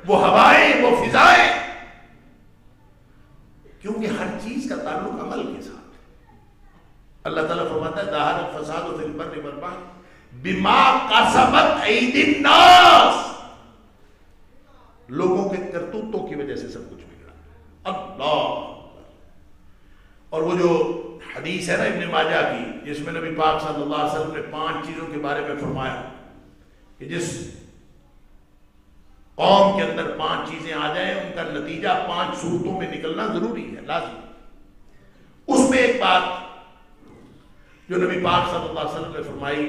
وہ ہوائیں، وہ فضائیں، کیونکہ ہر چیز کا تعلق عمل کے ساتھ ہے. اللہ تعالیٰ فرماتا ہے ظاہر الفساد فی البر والبحر بما کسبت ایدی الناس، لوگوں کے کرتوتوں کی وجہ سے سب کچھ بگڑا. اللہ. اور وہ جو حدیث ہے نا ابن ماجہ کی، جس میں نبی پاک صلی اللہ علیہ وسلم نے 5 چیزوں کے بارے میں فرمایا کہ جس قوم کے اندر 5 چیزیں آ جائیں ان کا نتیجہ 5 صورتوں میں نکلنا ضروری ہے، لازم. اس میں ایک بات جو نبی پاک صلی اللہ علیہ وسلم نے فرمائی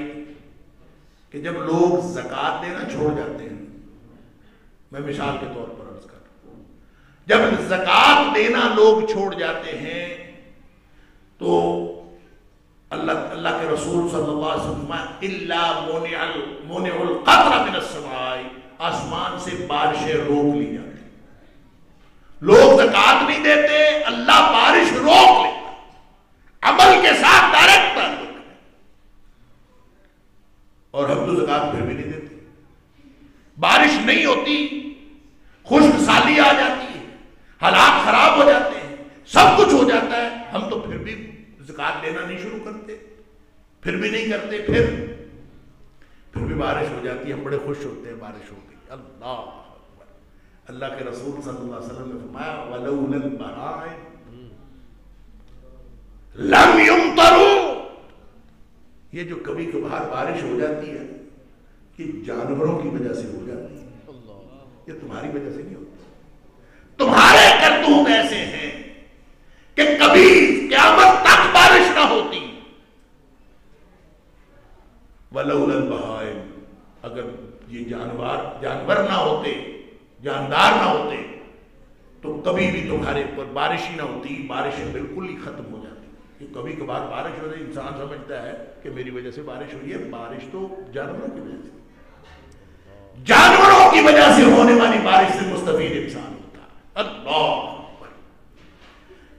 کہ جب لوگ زکوٰۃ دینا چھوڑ جاتے ہیں، میں مثال کے طور پر عرض کرتا ہوں، جب زکوٰۃ دینا لوگ چھوڑ جاتے ہیں تو اللہ کے رسول صلی اللہ علیہ وسلم الا مونع القطر من السماء، آسمان سے بارشیں روک لی جاتی. لوگ زکوٰۃ نہیں دیتے، اللہ بارش روک لیتا، عمل کے ساتھ ڈائریکٹ تعلق ہے. اور ہم تو زکوٰۃ پھر بھی نہیں دیتے، بارش نہیں ہوتی، خشک سالی آ جاتی ہے، حالات خراب ہو جاتے ہیں، سب کچھ ہو جاتا ہے، ہم تو پھر بھی زکوٰۃ دینا نہیں شروع کرتے، پھر بھی نہیں کرتے. پھر بھی بارش ہو جاتی ہے، ہم بڑے خوش ہوتے ہیں بارش ہو گئی. اللہ اکبر. اللہ کے رسول صلی اللہ علیہ وسلم نے فرمایا وَلَوْلَا الْبَرَائِمُ لَمْ يُمْطَرُوا، یہ جو کبھی کبھار بارش ہو جاتی ہے یہ جانوروں کی وجہ سے ہو جاتی ہے، یہ تمہاری وجہ سے نہیں ہوتی. تمہارے کرتوت ایسے ہیں کہ کبھی قیامت تک بارش نہ ہوتی. وَلَوْلَا الْبَهَائِمُ، اگر یہ جانور نہ ہوتے، جاندار نہ ہوتے تو کبھی بھی تمہارے اوپر بارش ہی نہ ہوتی، بارشیں بالکل ہی ختم ہو جاتی. کہ کبھی کبھار بارش ہو جائے، انسان سمجھتا ہے کہ میری وجہ سے بارش ہوئی ہے، بارش تو جانوروں کی وجہ سے، جانوروں کی وجہ سے ہونے والی بارش سے مستفید انسان ہوتا ہے. اللہ.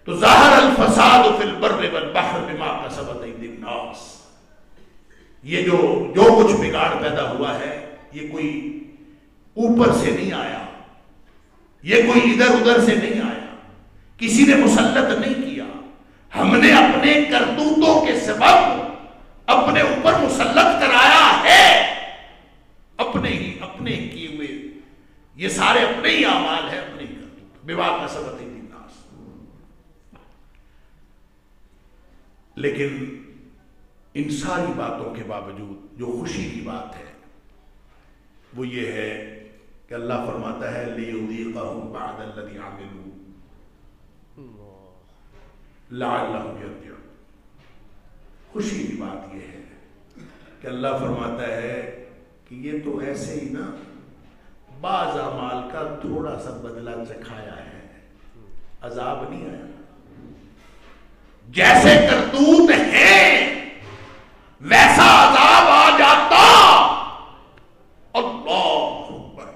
تو ظاہر الفساد فی البر والبحر بما کسبت ایدی الناس، یہ جو کچھ بگاڑ پیدا ہوا ہے یہ کوئی اوپر سے نہیں آیا، یہ کوئی ادھر ادھر سے نہیں آیا، کسی نے مسلط نہیں کیا، ہم نے اپنے کرتوتوں کے سبب اپنے اوپر مسلط کرایا ہے. اپنے کیے ہوئے یہ سارے اپنے ہی اعمال ہیں، اپنے ہی کرتوت. بما کسبت ایدی الناس. لیکن ان ساری باتوں کے باوجود جو خوشی کی بات ہے وہ یہ ہے کہ اللہ فرماتا ہے لِيُذِيقَهُمْ بَعْدَ الَّذِي عَمِلُوا لَعَلَّهُمْ يَرْجِعُونَ. خوشی کی بات یہ ہے کہ اللہ فرماتا ہے کہ یہ تو ایسے ہی نا بعض اعمال کا تھوڑا سا بدلہ چکھایا ہے، عذاب نہیں آیا. جیسے کرتوت ہیں ویسا عذاب آ جاتا. اللہ اکبر.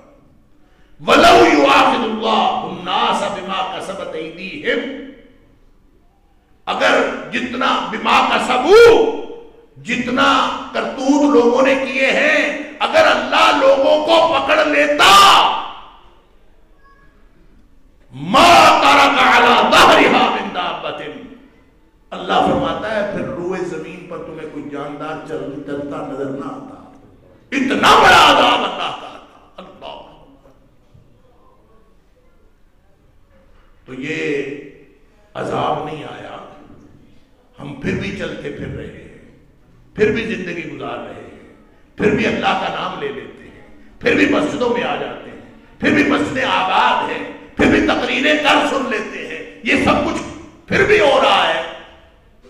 وَلَوْ يُؤَاخِذُ اللَّهُ النَّاسَ بِمَا كَسَبَتْ أَيْدِيهِمْ، اگر جتنا بما کسبوا، جتنا کرتوت لوگوں نے کیے ہیں، اگر اللہ لوگوں کو پکڑ لیتا ما ترک علی ظہرها من دابۃ، اللہ فرماتا ہے پھر روئے زمین پر تمہیں کوئی جاندار چلتا نظر نہ آتا. اتنا بڑا عذاب اللہ کا تھا. اللہ. تو یہ عذاب نہیں آیا، ہم پھر بھی چلتے پھر رہے ہیں، پھر بھی زندگی گزار رہے ہیں، پھر بھی اللہ کا نام لے لیتے ہیں، پھر بھی مسجدوں میں آ جاتے ہیں، پھر بھی مسجدیں آباد ہیں، پھر بھی تقریریں کر سن لیتے ہیں. یہ سب کچھ پھر بھی ہو رہا ہے.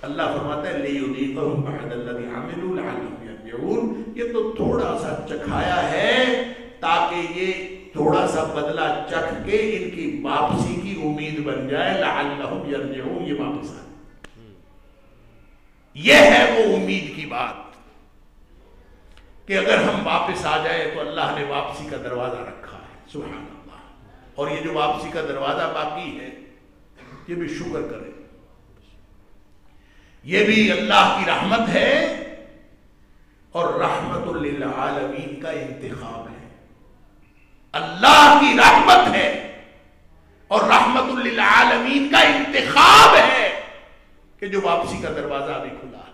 اللہ فرماتا ہے لِيُذِيقَهُمْ بَعْدَ الَّذِي عَمِلُوا لَعَلَّهُمْ يَرْجِعُونَ. یہ تو تھوڑا سا چکھایا ہے تاکہ یہ تھوڑا سا بدلہ چکھ کے ان کی واپسی کی امید بن جائے. لَعَلَّهُمْ يَرْجِعُونَ، یہ واپس آئے. یہ ہے وہ امید کی بات کہ اگر ہم واپس آ جائیں تو اللہ نے واپسی کا دروازہ رکھا ہے. سبحان اللہ. اور یہ جو واپسی کا دروازہ باقی ہے یہ بھی شکر کرے، یہ بھی اللہ کی رحمت ہے اور رحمت للعالمین کا انتخاب ہے. اللہ کی رحمت ہے اور رحمت للعالمین کا انتخاب ہے کہ جو واپسی کا دروازہ ابھی کھلا ہے.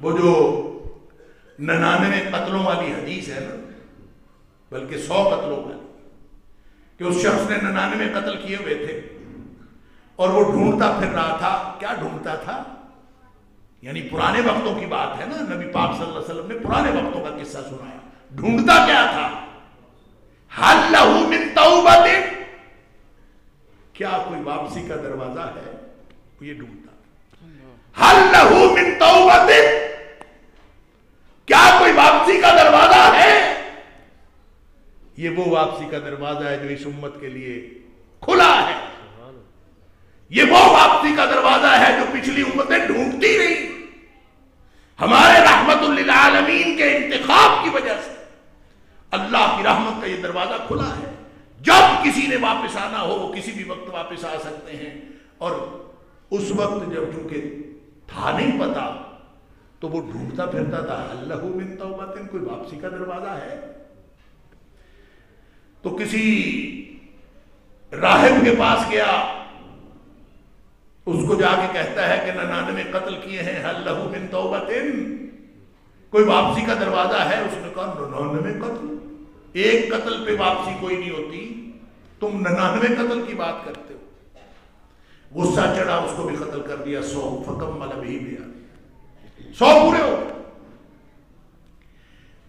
وہ جو 99 قتلوں والی حدیث ہے نا، بلکہ 100 قتلوں والی، کہ اس شخص نے 99 قتل کیے ہوئے تھے اور وہ ڈھونڈتا پھر رہا تھا. کیا ڈھونڈتا تھا؟ یعنی پرانے وقتوں کی بات ہے نا، نبی پاک صلی اللہ علیہ وسلم نے پرانے وقتوں کا قصہ سنایا. ڈھونڈتا کیا تھا؟ حل لہو من توبۃ، کیا کوئی واپسی کا دروازہ ہے؟ وہ یہ ڈھونڈتا. حل لہو من توبۃ، کیا کوئی واپسی کا دروازہ ہے؟ یہ وہ واپسی کا دروازہ ہے جو اس امت کے لیے کھلا ہے. یہ وہ واپسی کا دروازہ ہے جو پچھلی امتیں ڈھونڈتی رہی. ہمارے رحمت للعالمین کے انتخاب کی وجہ سے اللہ کی رحمت کا یہ دروازہ کھلا ہے. جب کسی نے واپس آنا ہو وہ کسی بھی وقت واپس آ سکتے ہیں. اور اس وقت جب چونکہ تھا نہیں پتا تو وہ ڈھونڈتا پھرتا تھا حل لہو من توبۃ، کوئی واپسی کا دروازہ ہے. تو کسی راہب کے پاس گیا، اس کو جا کے کہتا ہے کہ 99 قتل کیے ہیں، حل لہو من توبۃ، کوئی واپسی کا دروازہ ہے؟ اس نے کہا 99 قتل، ایک قتل پہ واپسی کوئی نہیں ہوتی، تم 99 قتل کی بات کرتے ہو. غصہ چڑھا، اس کو بھی قتل کر دیا. 100 فکمل بہ بیا، 100 پورے ہو گئے.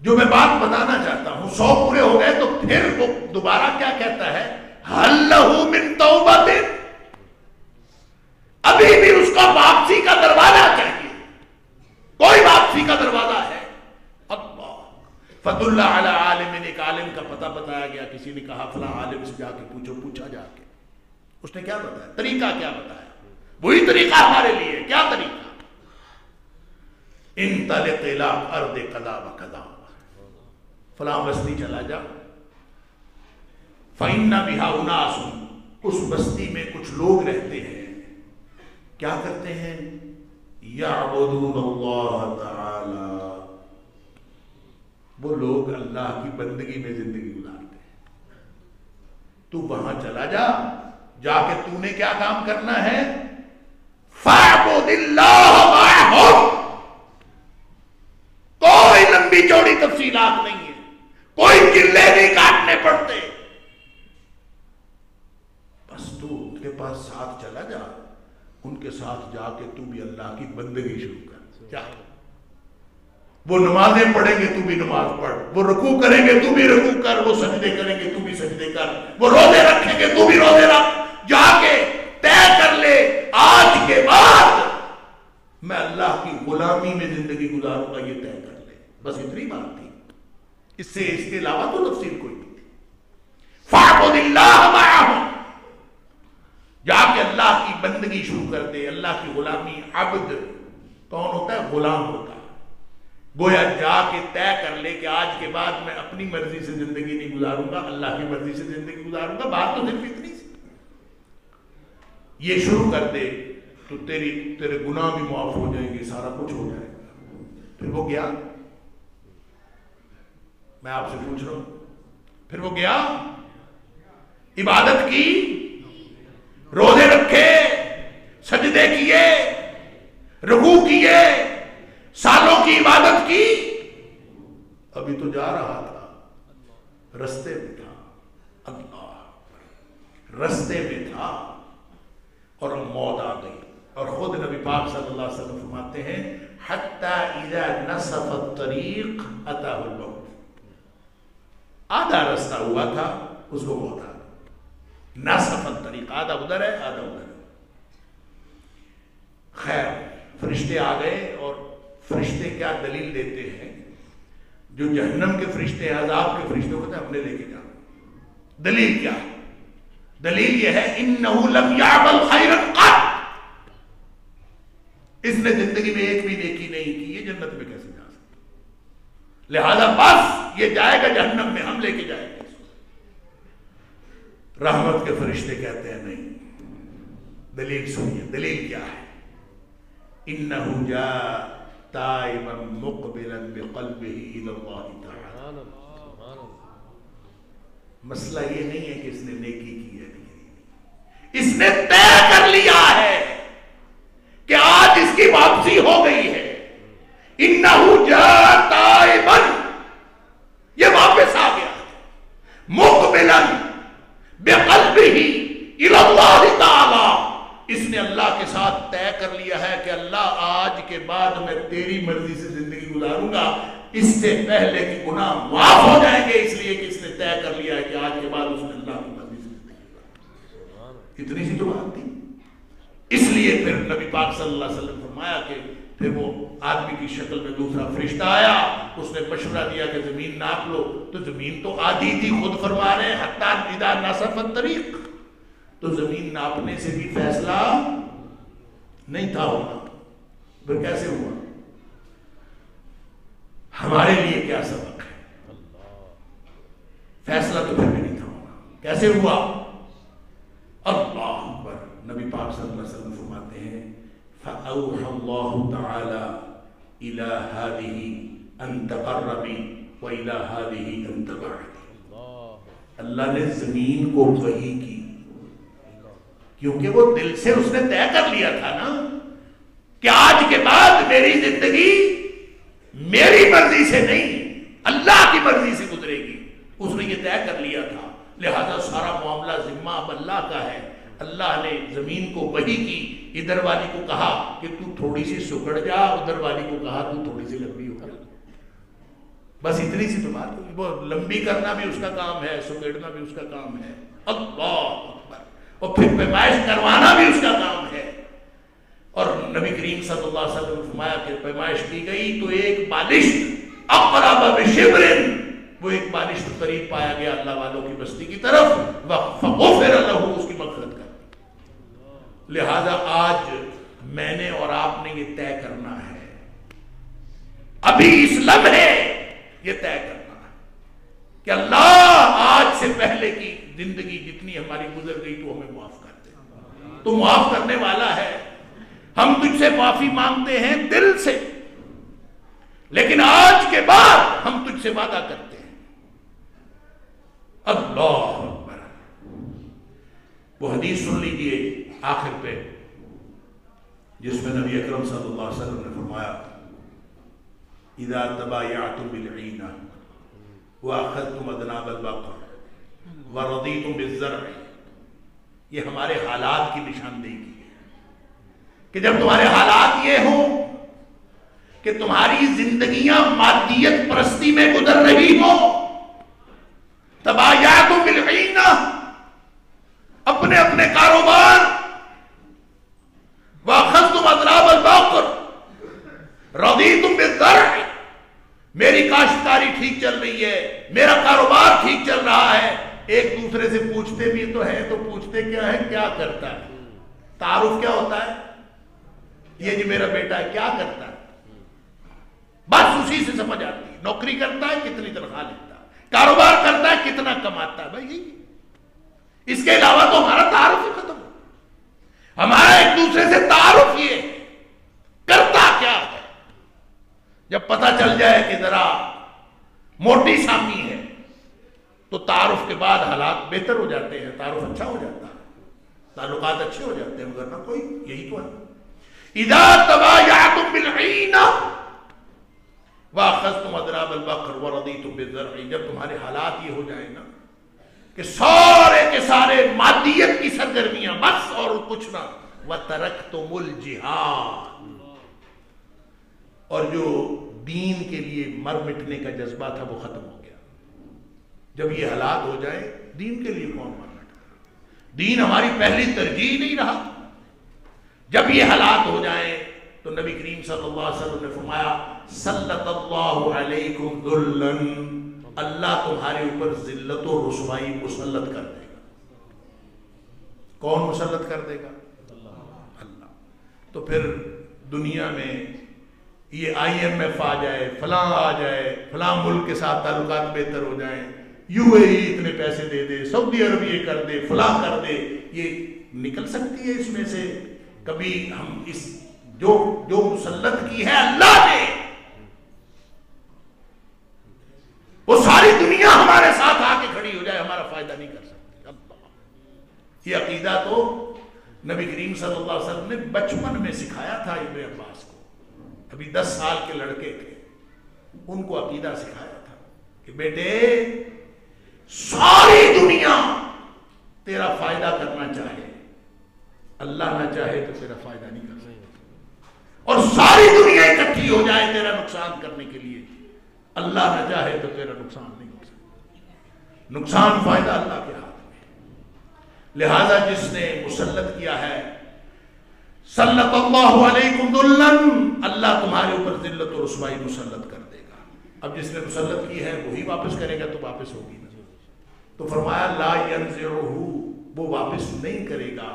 جو میں بات بتانا چاہتا ہوں، 100 پورے ہو گئے تو پھر وہ دوبارہ کیا کہتا ہے؟ حل لہو من توبۃ، ابھی بھی اس کا واپسی کا دروازہ چاہیے. کوئی واپسی کا دروازہ ہے. اللہ فضل علی عالم، ایک عالم کا پتہ بتایا گیا. کسی نے کہا فلاں عالم سے جا کے پوچھا جا کے. اس نے کیا بتایا؟ طریقہ کیا بتایا؟ وہی طریقہ ہمارے لیے. کیا طریقہ؟ انطلق الی ارض کذا و کذا، فلاں بستی چلا جا. فإن بها أناس، اس بستی میں کچھ لوگ رہتے ہیں. کیا کرتے ہیں؟ یعبدون اللہ تعالی، وہ لوگ اللہ کی بندگی میں زندگی گزارتے ہیں. تو وہاں چلا جا، جا کے تو نے کیا کام کرنا ہے؟ فاعبد اللہ معہم. کوئی لمبی چوڑی تفصیلات نہیں ہے، کوئی چلے نہیں کاٹنے پڑتے. بس تو ان کے پاس ساتھ چلا جا، ان کے ساتھ جا کے تو بھی اللہ کی بندگی شروع کر. کیا وہ نمازیں پڑھیں گے تو بھی نماز پڑھ، وہ رکوع کریں گے تو بھی رکوع کر، وہ سجدے کریں گے تو بھی سجدے کر، وہ روزے رکھیں گے تو بھی روزے رکھ. جا کے طے کر لے آج کے بعد میں اللہ کی غلامی میں زندگی گزاروں گا. یہ طے کر لے. بس اتنی بات تھی، اس کے علاوہ تو تفصیل کوئی نہیں تھی. فاعبد اللہ معہم، جا کے اللہ کی بندگی شروع کر دے. اللہ کی غلامی. عبد کون ہوتا ہے؟ غلام ہوتا ہے. گویا جا کے طے کر لے کہ آج کے بعد میں اپنی مرضی سے زندگی نہیں گزاروں گا، اللہ کی مرضی سے زندگی گزاروں گا. بات تو صرف اتنی سی. یہ شروع کر دے تو تیرے گناہ بھی معاف ہو جائیں گے، سارا کچھ ہو جائے گا. پھر وہ گیا. میں آپ سے پوچھ رہا ہوں، پھر وہ گیا، عبادت کی، روزے رکھے، سجدے کیے، رکوع کیے، سالوں کی عبادت کی. ابھی تو جا رہا تھا، رستے میں تھا. اللہ، رستے میں تھا اور موت آ گئی. اور خود نبی پاک صلی اللہ علیہ وسلم فرماتے ہیں حتی اذا نصف الطریق اتاہ الموت. آدھا رستہ ہوا تھا، اس کو موت آ گئی. نصف الطریق، آدھا ادھر ہے آدھا ادھر ہے. خیر، فرشتے آ گئے. اور فرشتے کیا دلیل دیتے ہیں؟ جو جہنم کے فرشتے، عذاب کے فرشتوں کو اپنے لے کے جاؤ. دلیل کیا ہے؟ دلیل یہ ہے انہ لم یعمل خیرا قط، اس نے زندگی میں ایک بھی نیکی نہیں کی، یہ جنت میں کیسے جا سکتا؟ لہذا بس یہ جائے گا جہنم میں، ہم لے کے جائیں گے. رحمت کے فرشتے کہتے ہیں نہیں. دلیل سنیے، دلیل کیا ہے؟ انہ جاء تائبا مقبلا بقلبہ الی اللہ تعالی. مسئلہ یہ نہیں ہے کہ اس نے نیکی کی ہے، اس نے طے کر لیا ہے کہ آج اس کی واپسی ہو گئی ہے. کر لیا ہے کہ اللہ آج کے بعد میں تیری مرضی سے زندگی گزاروں گا، اس سے پہلے کہ گناہ معاف ہو جائیں گے، اس لیے کہ اس نے طے کر لیا ہے کہ آج کے بعد اس نے اللہ کی مرضی سے زندگی گزاروں۔ اتنی سی تو بات تھی۔ اس لیے پھر نبی پاک صلی اللہ علیہ وسلم فرمایا کہ پھر وہ آدمی کی شکل میں دوسرا فرشتہ آیا، اس نے مشورہ دیا کہ زمین ناپ لو، تو زمین تو آدھی تھی، خود فرما رہے ہیں حتی اذا نصف الطریق، تو زمین ناپنے سے بھی فیصلہ نہیں تھا ہونا، پھر کیسے ہوا؟ ہمارے لیے کیا سبق ہے؟ فیصلہ تو پھر بھی نہیں تھا ہونا، کیسے ہوا؟ اللہ اکبر۔ نبی پاک صلی اللہ علیہ وسلم فرماتے ہیں فَأَوْحَى اللَّهُ تَعَالَى إِلَى هَذِهِ أَن تَقَرَّبِي وَإِلَى هَذِهِ أَن تَبْعَدِي، اللہ نے زمین کو وحی کی، کیونکہ وہ دل سے اس نے طے کر لیا تھا نا کہ آج کے بعد میری زندگی میری مرضی سے نہیں اللہ کی مرضی سے گزرے گی، اس نے یہ طے کر لیا تھا، لہذا سارا معاملہ ذمہ اب اللہ کا ہے۔ اللہ نے زمین کو وحی کی، ادھر والی کو کہا کہ تو تھوڑی سی سکڑ جا، ادھر والی کو کہا تو تھوڑی سی لمبی ہو جا، بس اتنی سی تو بات ہوئی۔ وہ لمبی کرنا بھی اس کا کام ہے، سکڑنا بھی اس کا کام ہے، اللہ اکبر، اور پھر پیمائش کروانا بھی اس کا کام ہے۔ اور نبی کریم صلی اللہ علیہ وسلم نے فرمایا کہ پیمائش کی گئی تو ایک بالشت اقرب بشبر، وہ ایک بالشت قریب پایا گیا اللہ والوں کی بستی کی طرف، فغفر له، اس کی مغفرت کر۔ لہذا آج میں نے اور آپ نے یہ طے کرنا ہے، ابھی اس لمحے یہ طے کرنا ہے کہ اللہ آج سے پہلے کی زندگی جتنی ہماری گزر گئی تو ہمیں معاف کر دے، تو معاف کرنے والا ہے۔ ہم تجھ سے معافی مانگتے ہیں دل سے، لیکن آج کے بعد ہم تجھ سے وعدہ کرتے ہیں۔ اللہ اکبر۔ وہ حدیث سن لیجئے آخر پہ، جس میں نبی اکرم صلی اللہ علیہ وسلم نے فرمایا اذا تبایعتم بالعینہ واخذتم اذناب البقر ورضیتم بالزرع، یہ ہمارے حالات کی نشاندہی کی ہے کہ جب تمہارے حالات یہ ہوں کہ تمہاری زندگیاں مادیت پرستی میں گزر رہی ہو، تبایعتم بالعینہ، اپنے اپنے کاروبار، واخذتم اذناب البقر رضیتم بالزرع، میری کاشتکاری ٹھیک چل رہی ہے، میرا کاروبار ٹھیک چل رہا ہے، ایک دوسرے سے پوچھتے بھی تو ہے، تو پوچھتے کیا ہے؟ کیا کرتا ہے؟ تعارف کیا ہوتا ہے؟ یہ جی میرا بیٹا ہے، کیا کرتا ہے؟ بس اسی سے سمجھ آتی ہے، نوکری کرتا ہے، کتنی تنخواہ لیتا ہے، کاروبار کرتا ہے، کتنا کماتا ہے، بھائی اس کے علاوہ تو ہمارا تعارف ہی ختم ہو۔ ہمارا ایک دوسرے سے تعارف یہ ہے، کرتا کیا ہے۔ جب پتہ چل جائے کہ ذرا موٹی سامی ہے تو تعارف کے بعد حالات بہتر ہو جاتے ہیں، تعارف اچھا ہو جاتا ہے، تعلقات اچھے ہو جاتے ہیں، مگر نہ کوئی، یہی تو ہے۔ اذا تبایعتم بالعینہ واخذتم اذناب البقر ورضیتم بالزرع، جب تمہارے حالات یہ ہو جائیں نا کہ سارے کے سارے مادیت کی سرگرمیاں بس اور کچھ نہ، وترکتم الجہاد، اور جو دین کے لیے مر مٹنے کا جذبہ تھا وہ ختم ہو گیا۔ جب یہ حالات ہو جائیں، دین کے لیے کون مر مٹتا؟ دین ہماری پہلی ترجیح نہیں رہا۔ جب یہ حالات ہو جائیں تو نبی کریم صلی اللہ علیہ وسلم نے فرمایا سلط اللہ علیکم ذلًا، اللہ تمہارے اوپر ذلت و رسوائی مسلط کر دے گا۔ کون مسلط کر دے گا؟ اللہ۔ تو پھر دنیا میں یہ IMF آ جائے، فلاں آ جائے، فلاں ملک کے ساتھ تعلقات بہتر ہو جائیں، UAE اتنے پیسے دے دے، سعودی عرب یہ کر دے، فلاں کر دے، یہ نکل سکتی ہے اس میں سے کبھی؟ ہم اس جو مسلط کی ہے اللہ نے، وہ ساری دنیا ہمارے ساتھ آ کے کھڑی ہو جائے، ہمارا فائدہ نہیں کر سکتی۔ اللہ، یہ عقیدہ تو نبی کریم صلی اللہ علیہ وسلم نے بچپن میں سکھایا تھا ابن عباس کو، ابھی 10 سال کے لڑکے تھے، ان کو عقیدہ سکھایا تھا کہ بیٹے ساری دنیا تیرا فائدہ کرنا چاہے، اللہ نہ چاہے تو تیرا فائدہ نہیں کر سکتا۔ اور ساری دنیا اکٹھی ہو جائے تیرا نقصان کرنے کے لیے، اللہ نہ چاہے تو تیرا نقصان نہیں ہو سکتا۔ نقصان فائدہ اللہ کے ہاتھ میں۔ لہذا جس نے مسلط کیا ہے، سلط اللہ علیکم ذلًا، اللہ تمہارے اوپر ذلت و رسوائی مسلط کر دے گا۔ اب جس نے مسلط کی ہے وہی واپس کرے گا تو واپس ہوگی نا۔ تو فرمایا لا ینزعہ، وہ واپس نہیں کرے گا،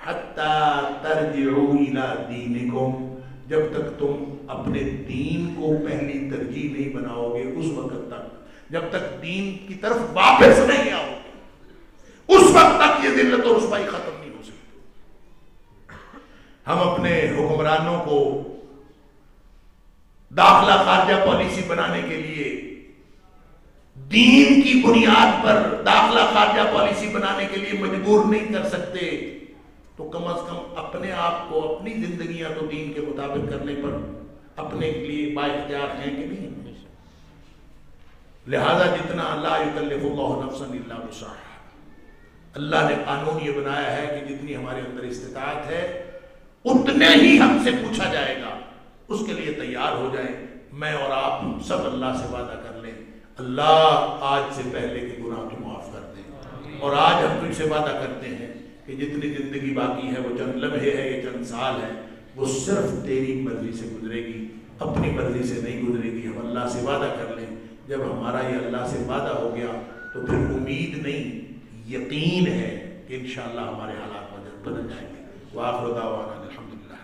حتی ترجعوا الی دینکم، جب تک تم اپنے دین کو پہلی ترجیح نہیں بناؤ گے، اس وقت تک جب تک دین کی طرف واپس نہیں آؤ گے، اس وقت تک یہ ذلت و رسوائی ختم نہیں ہو سکتی۔ ہم اپنے حکمرانوں کو داخلہ خارجہ پالیسی بنانے کے لیے دین کی بنیاد پر داخلہ خارجہ پالیسی بنانے کے لیے مجبور نہیں کر سکتے، تو کم از کم اپنے آپ کو، اپنی زندگیاں تو دین کے مطابق کرنے پر اپنے لیے بااختیار ہیں کہ نہیں؟ لہذا جتنا لا یکلف اللہ نفسا الا وسعها، اللہ نے قانون یہ بنایا ہے کہ جتنی ہمارے اندر استطاعت ہے اتنے ہی ہم سے پوچھا جائے گا، اس کے لیے تیار ہو جائیں۔ میں اور آپ سب اللہ سے وعدہ کر لیں، اللہ آج سے پہلے کے گناہ تو معاف کر دیں، اور آج ہم تجھ سے وعدہ کرتے ہیں کہ جتنی زندگی باقی ہے، وہ چند لمحے ہے، یہ چند سال ہے، وہ صرف تیری مرضی سے گزرے گی، اپنی مرضی سے نہیں گزرے گی۔ ہم اللہ سے وعدہ کر لیں، جب ہمارا یہ اللہ سے وعدہ ہو گیا تو پھر امید نہیں، یقین ہے کہ انشاءاللہ ہمارے حالات بدل جائیں گے۔ وآخر دعوانا الحمدللہ۔